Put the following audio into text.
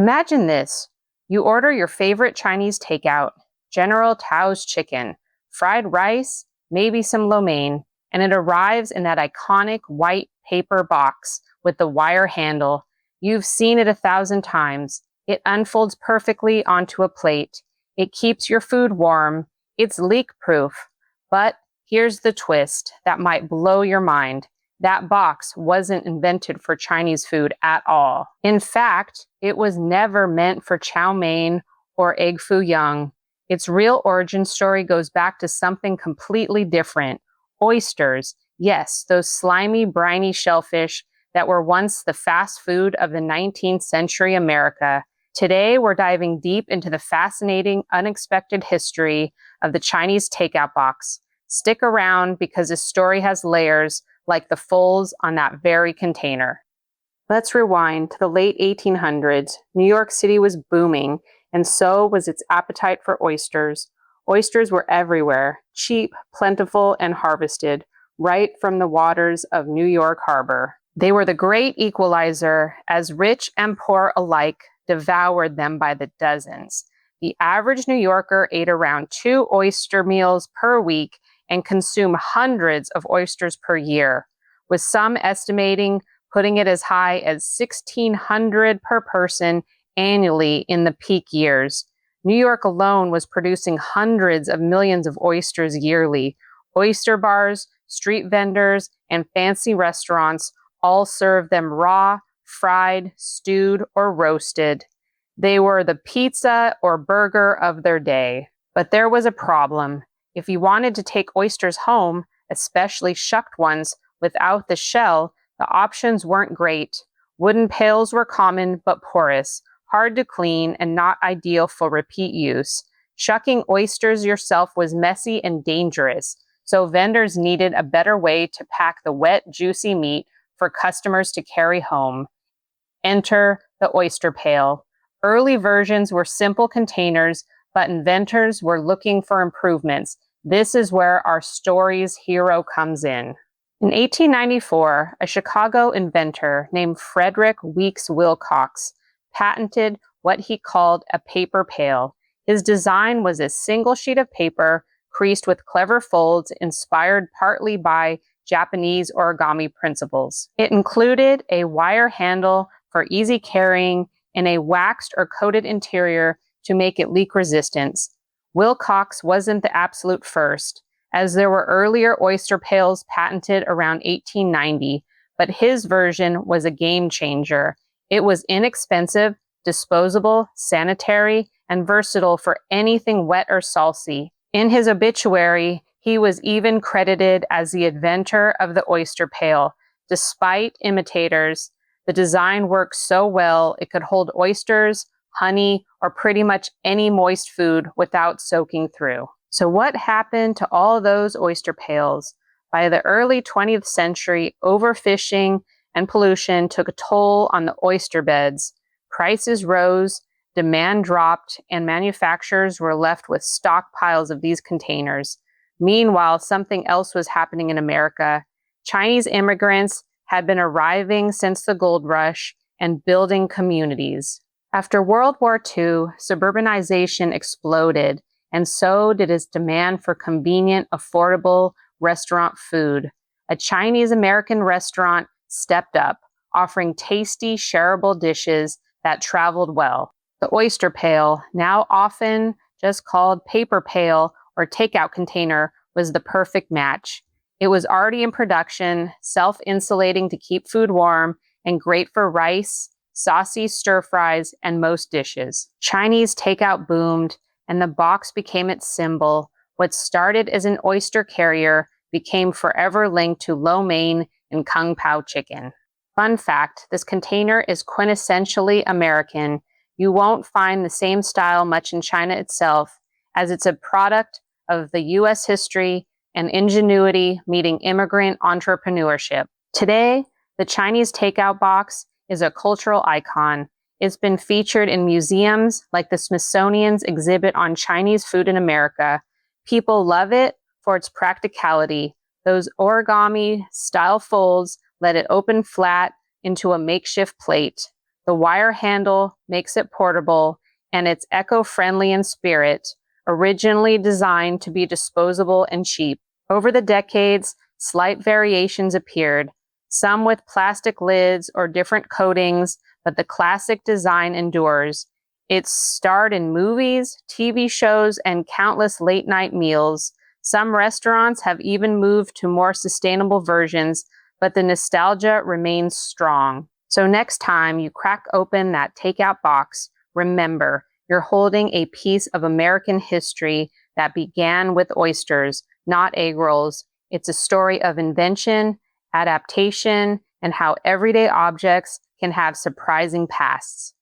Imagine this. You order your favorite Chinese takeout, General Tso's chicken, fried rice, maybe some lo mein, and it arrives in that iconic white paper box with the wire handle. You've seen it 1,000 times. It unfolds perfectly onto a plate. It keeps your food warm. It's leak-proof. But here's the twist that might blow your mind. That box wasn't invented for Chinese food at all. In fact, it was never meant for chow mein or egg foo young. Its real origin story goes back to something completely different. Oysters. Yes, those slimy, briny shellfish that were once the fast food of the 19th century America. Today, we're diving deep into the fascinating, unexpected history of the Chinese takeout box. Stick around because this story has layers like the folds on that very container. Let's rewind to the late 1800s. New York City was booming, and so was its appetite for oysters. Oysters were everywhere, cheap, plentiful, and harvested right from the waters of New York Harbor. They were the great equalizer, as rich and poor alike devoured them by the dozens. The average New Yorker ate around 2 oyster meals per week and consumed hundreds of oysters per year, with some estimating putting it as high as 1,600 per person annually in the peak years. New York alone was producing hundreds of millions of oysters yearly. Oyster bars, street vendors, and fancy restaurants all served them raw, fried, stewed, or roasted. They were the pizza or burger of their day. But there was a problem. If you wanted to take oysters home, especially shucked ones without the shell, the options weren't great. Wooden pails were common but porous, hard to clean, and not ideal for repeat use. Shucking oysters yourself was messy and dangerous, so vendors needed a better way to pack the wet, juicy meat for customers to carry home. Enter the oyster pail. Early versions were simple containers, but inventors were looking for improvements. This is where our story's hero comes in. In 1894, a Chicago inventor named Frederick Weeks Wilcox patented what he called a paper pail. His design was a single sheet of paper creased with clever folds inspired partly by Japanese origami principles. It included a wire handle for easy carrying and a waxed or coated interior to make it leak resistant. Wilcox wasn't the absolute first, as there were earlier oyster pails patented around 1890, but his version was a game changer. It was inexpensive, disposable, sanitary, and versatile for anything wet or saucy. In his obituary, he was even credited as the inventor of the oyster pail. Despite imitators, the design worked so well it could hold oysters, honey, or pretty much any moist food without soaking through. So what happened to all those oyster pails? By the early 20th century, overfishing and pollution took a toll on the oyster beds. Prices rose, demand dropped, and manufacturers were left with stockpiles of these containers. Meanwhile, something else was happening in America. Chinese immigrants had been arriving since the gold rush and building communities. After World War II, suburbanization exploded, and so did its demand for convenient, affordable restaurant food. A Chinese-American restaurant stepped up, offering tasty, shareable dishes that traveled well. The oyster pail, now often just called paper pail or takeout container, was the perfect match. It was already in production, self-insulating to keep food warm, and great for rice, saucy stir fries, and most dishes. Chinese takeout boomed, and the box became its symbol. What started as an oyster carrier became forever linked to lo mein and kung pao chicken. Fun fact, this container is quintessentially American. You won't find the same style much in China itself, as it's a product of the U.S. history and ingenuity meeting immigrant entrepreneurship. Today, the Chinese takeout box is a cultural icon. It's been featured in museums like the Smithsonian's exhibit on Chinese food in America. People love it for its practicality. Those origami-style folds let it open flat into a makeshift plate. The wire handle makes it portable, and it's eco-friendly in spirit, originally designed to be disposable and cheap. Over the decades, slight variations appeared, some with plastic lids or different coatings, but the classic design endures. It's starred in movies, TV shows, and countless late-night meals. Some restaurants have even moved to more sustainable versions, but the nostalgia remains strong. So next time you crack open that takeout box, remember, you're holding a piece of American history that began with oysters, not egg rolls. It's a story of invention, adaptation, and how everyday objects can have surprising pasts.